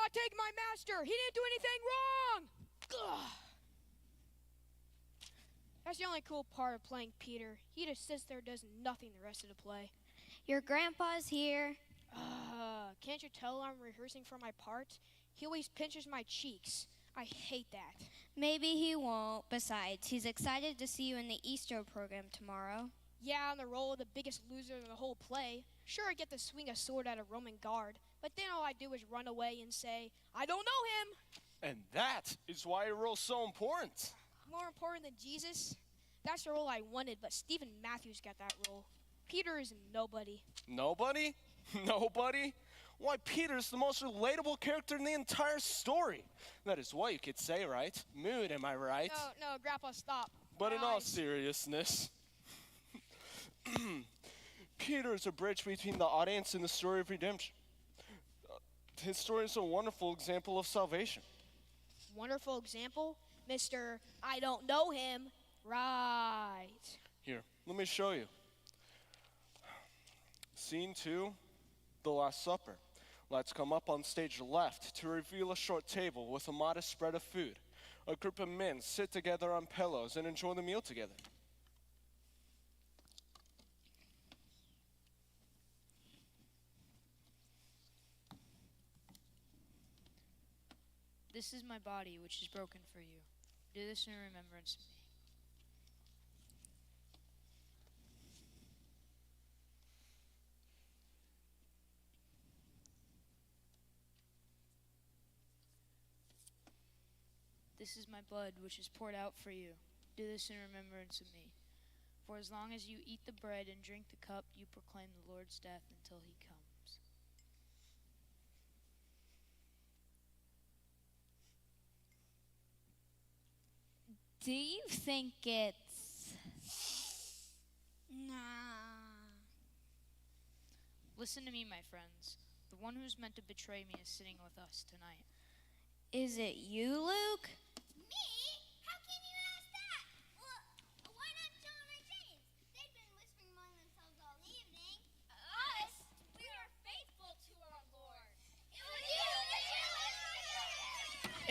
not take my master. He didn't do anything wrong. Ugh. That's the only cool part of playing Peter. He just sits there, does nothing the rest of the play. Your grandpa's here. Can't you tell I'm rehearsing for my part? He always pinches my cheeks. I hate that. Maybe he won't. Besides, he's excited to see you in the Easter program tomorrow. Yeah, on the role of the biggest loser in the whole play. Sure, I get to swing a sword at a Roman guard, but then all I do is run away and say, I don't know him. And that is why your role's so important. More important than Jesus? That's the role I wanted, but Stephen Matthews got that role. Peter is nobody. Nobody? Nobody? Why, Peter's the most relatable character in the entire story. That is what you could say, right? Mood, am I right? No, Grandpa, stop. But in My all eyes. seriousness, Peter is a bridge between the audience and the story of redemption. His story is a wonderful example of salvation. Wonderful example, Mr. I don't know him. Right. Here, let me show you. Scene 2, the Last Supper. Let's come up on stage left to reveal a short table with a modest spread of food. A group of men sit together on pillows and enjoy the meal together. This is my body, which is broken for you. Do this in remembrance of me. This is my blood, which is poured out for you. Do this in remembrance of me. For as long as you eat the bread and drink the cup, you proclaim the Lord's death until he comes. Do you think it's... Nah. Listen to me, my friends. The one who's meant to betray me is sitting with us tonight. Is it you, Luke? Me? How can you ask that? Well, why not John or James? They've been whispering among themselves all evening. Us? We are faithful to our Lord. It was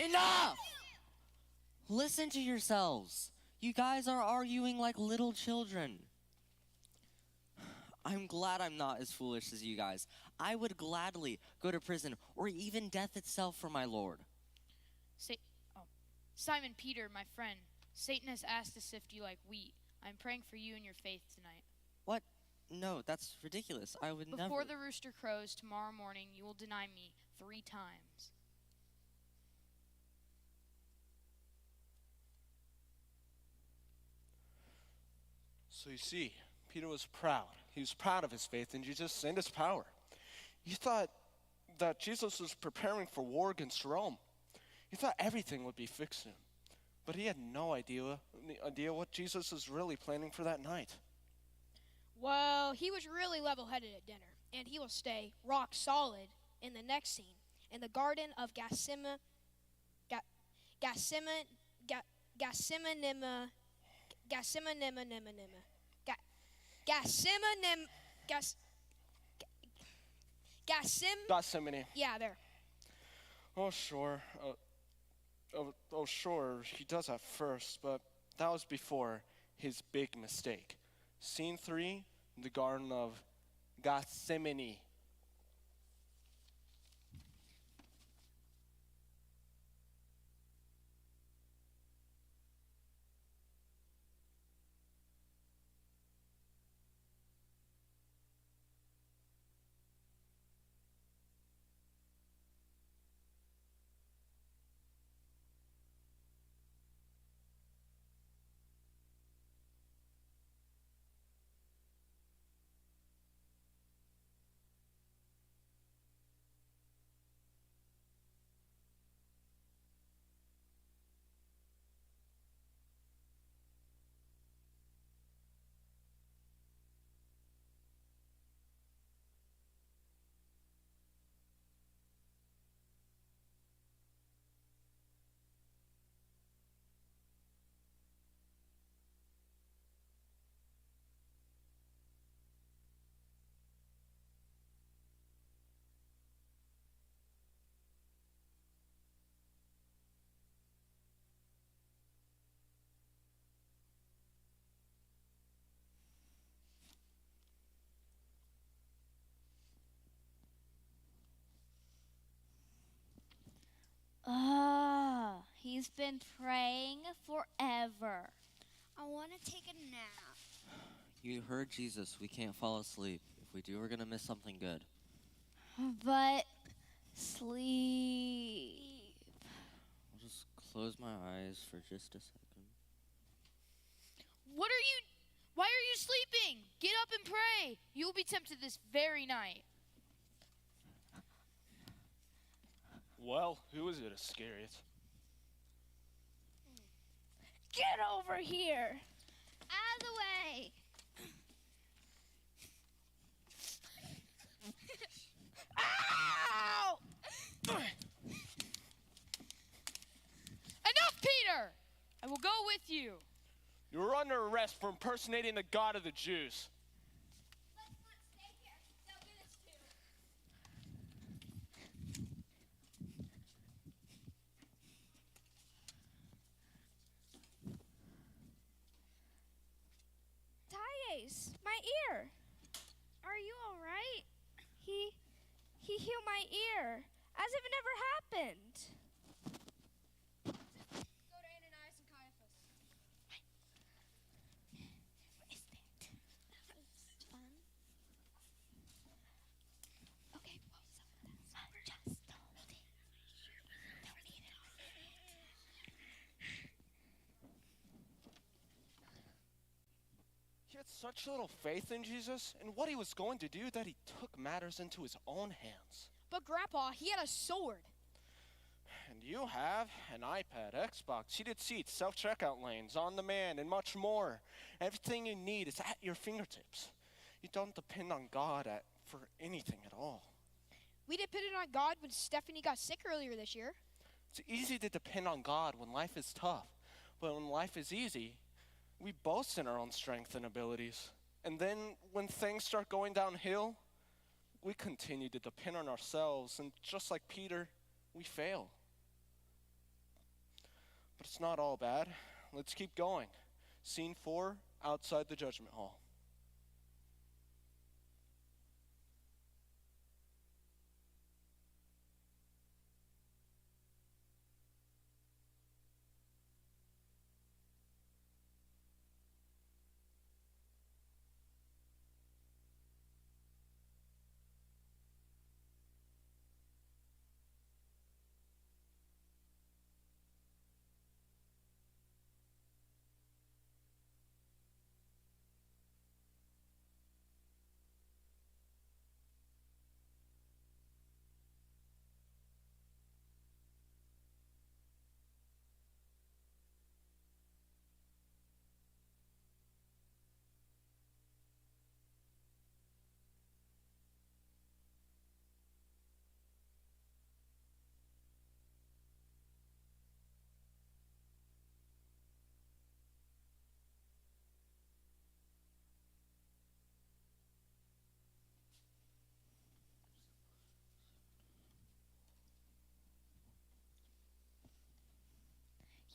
you! Enough! Listen to yourselves. You guys are arguing like little children. I'm glad I'm not as foolish as you guys. I would gladly go to prison or even death itself for my Lord. Simon Peter, my friend, Satan has asked to sift you like wheat. I'm praying for you and your faith tonight. What? No, that's ridiculous. I would never. Before the rooster crows tomorrow morning, you will deny me 3 times. So you see, Peter was proud. He was proud of his faith in Jesus and his power. He thought that Jesus was preparing for war against Rome. He thought everything would be fixed soon. But he had no idea what Jesus was really planning for that night. Well, he was really level-headed at dinner, and he will stay rock solid in the next scene, in the Garden of Gethsemane, Gethsemane. Yeah, there. Oh, sure. Sure, he does that first, but that was before his big mistake. Scene 3, the Garden of Gethsemane. He's been praying forever. I want to take a nap. You heard Jesus. We can't fall asleep. If we do, we're going to miss something good. But sleep. I'll just close my eyes for just a second. Why are you sleeping? Get up and pray. You will be tempted this very night. Well, who is it, Iscariot? Get over here. Out of the way. Ow! Enough, Peter! I will go with you. You're under arrest for impersonating the God of the Jews. Let's not stay here. They'll get us too. Thais, my ear. Are you all right? He healed my ear as if it never happened. Go to Ananias and Caiaphas. What is that? That was fun. Okay, what was up with that? Just hold it. Don't eat it. He had such little faith in Jesus and what he was going to do that he took matters into his own hands. But Grandpa, he had a sword. And you have an iPad, Xbox, heated seats, self-checkout lanes, on-demand, and much more. Everything you need is at your fingertips. You don't depend on God for anything at all. We depended on God when Stephanie got sick earlier this year. It's easy to depend on God when life is tough. But when life is easy, we boast in our own strength and abilities. And then when things start going downhill, we continue to depend on ourselves. And just like Peter, we fail. But it's not all bad. Let's keep going. Scene 4, outside the judgment hall.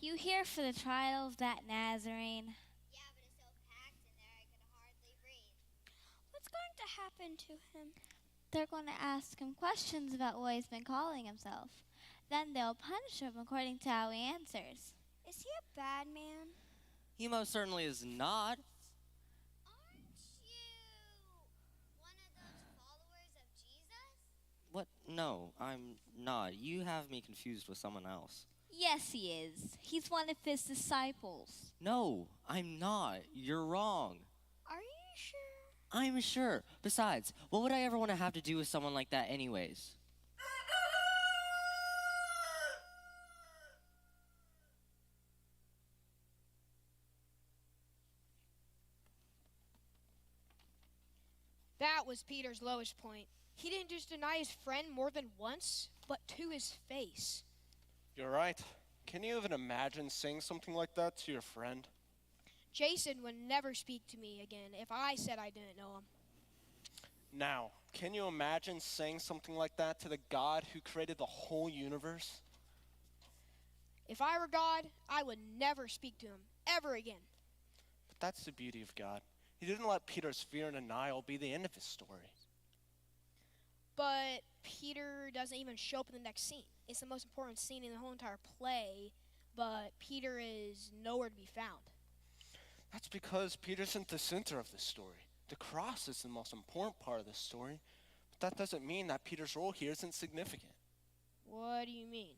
You here for the trial of that Nazarene? Yeah, but it's so packed in there I could hardly breathe. What's going to happen to him? They're going to ask him questions about what he's been calling himself. Then they'll punish him according to how he answers. Is he a bad man? He most certainly is not. Aren't you one of those followers of Jesus? What? No, I'm not. You have me confused with someone else. Yes, he is. He's one of his disciples. No, I'm not. You're wrong. Are you sure? I'm sure. Besides, what would I ever want to have to do with someone like that anyways? That was Peter's lowest point. He didn't just deny his friend more than once, but to his face. You're right. Can you even imagine saying something like that to your friend? Jason would never speak to me again if I said I didn't know him. Now, can you imagine saying something like that to the God who created the whole universe? If I were God, I would never speak to him, ever again. But that's the beauty of God. He didn't let Peter's fear and denial be the end of his story. But Peter doesn't even show up in the next scene. It's the most important scene in the whole entire play, but Peter is nowhere to be found. That's because Peter isn't the center of this story. The cross is the most important part of this story, but that doesn't mean that Peter's role here isn't significant. What do you mean?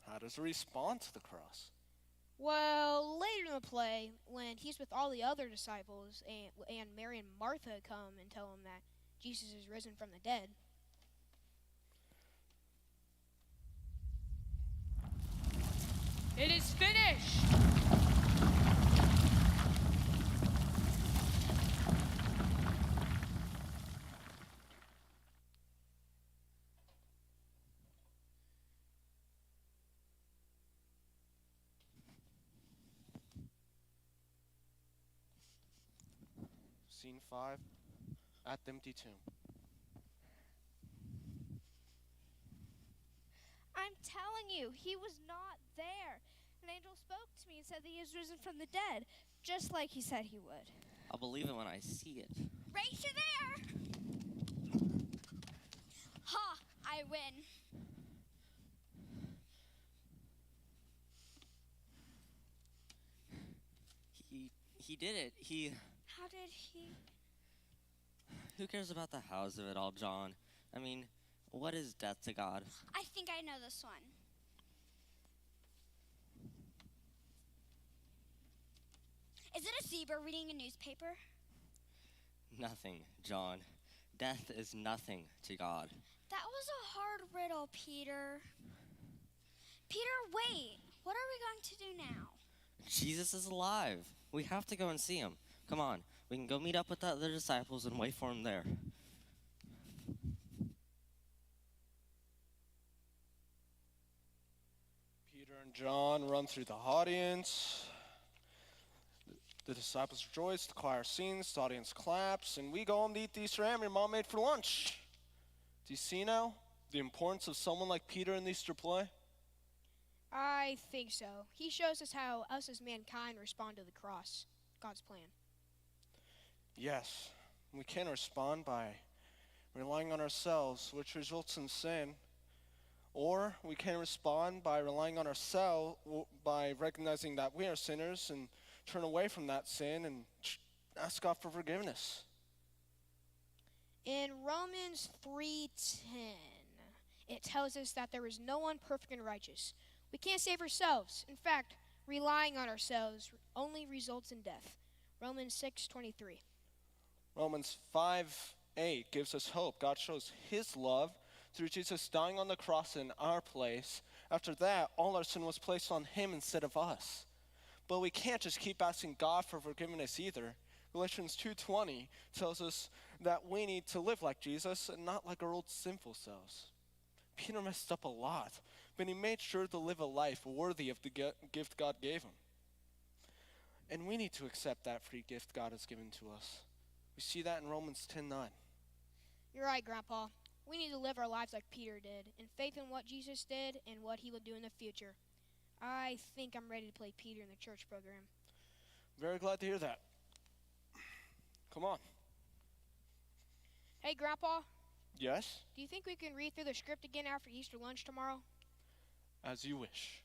How does he respond to the cross? Well, later in the play, when he's with all the other disciples and Mary and Martha come and tell him that Jesus is risen from the dead, It is finished! Scene 5, at the empty tomb. I'm telling you, he was not there. An angel spoke to me and said that he is risen from the dead, just like he said he would. I'll believe it when I see it. Race you there! Ha! I win. He did it. How did he? Who cares about the hows of it all, John? I mean, what is death to God? I think I know this one. Is it a zebra reading a newspaper? Nothing, John. Death is nothing to God. That was a hard riddle, Peter. Peter, wait. What are we going to do now? Jesus is alive. We have to go and see him. Come on, we can go meet up with the other disciples and wait for him there. Peter and John run through the audience. The disciples rejoice, the choir sings, the audience claps, and we go home to eat the Easter ham your mom made for lunch. Do you see now the importance of someone like Peter in the Easter play? I think so. He shows us how us as mankind respond to the cross, God's plan. Yes, we can respond by relying on ourselves, which results in sin. Or we can respond by relying on ourselves, by recognizing that we are sinners and turn away from that sin and ask God for forgiveness. In Romans 3:10, it tells us that there is no one perfect and righteous. We can't save ourselves. In fact, relying on ourselves only results in death. Romans 6:23. Romans 5:8 gives us hope. God shows his love through Jesus dying on the cross in our place. After that, all our sin was placed on him instead of us. But we can't just keep asking God for forgiveness either. Galatians 2:20 tells us that we need to live like Jesus and not like our old sinful selves. Peter messed up a lot, but he made sure to live a life worthy of the gift God gave him. And we need to accept that free gift God has given to us. We see that in Romans 10:9. You're right, Grandpa. We need to live our lives like Peter did, in faith in what Jesus did and what he will do in the future. I think I'm ready to play Peter in the church program. Very glad to hear that. Come on. Hey, Grandpa, Yes? do you think we can read through the script again after Easter lunch tomorrow? As you wish.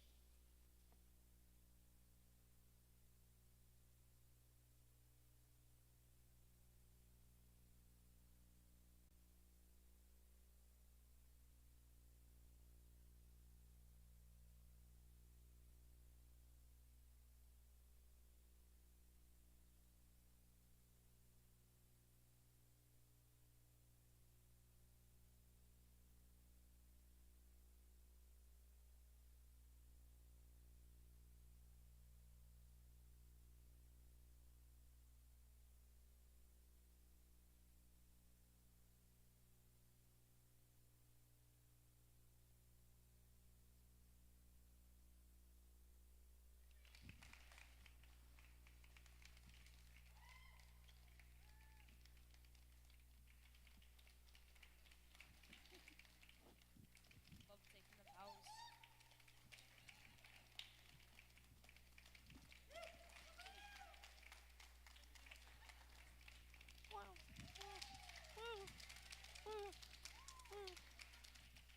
Love taking the vows.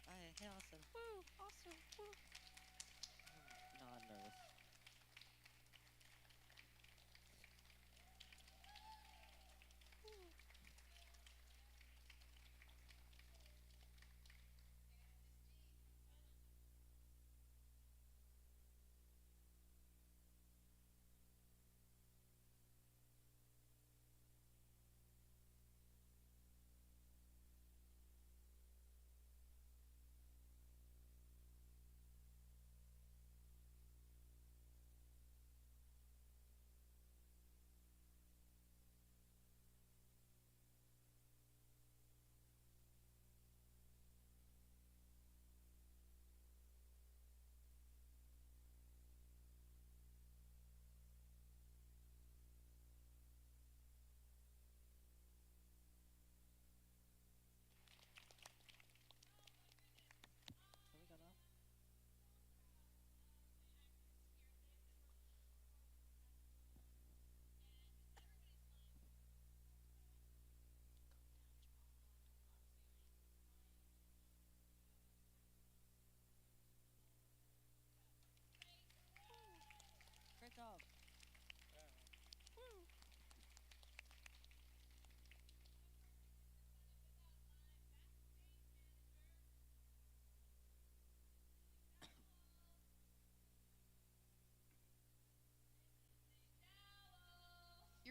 Hey, Austin. Awesome. Not nervous.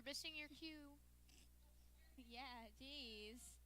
You're missing your cue. Yeah, jeez.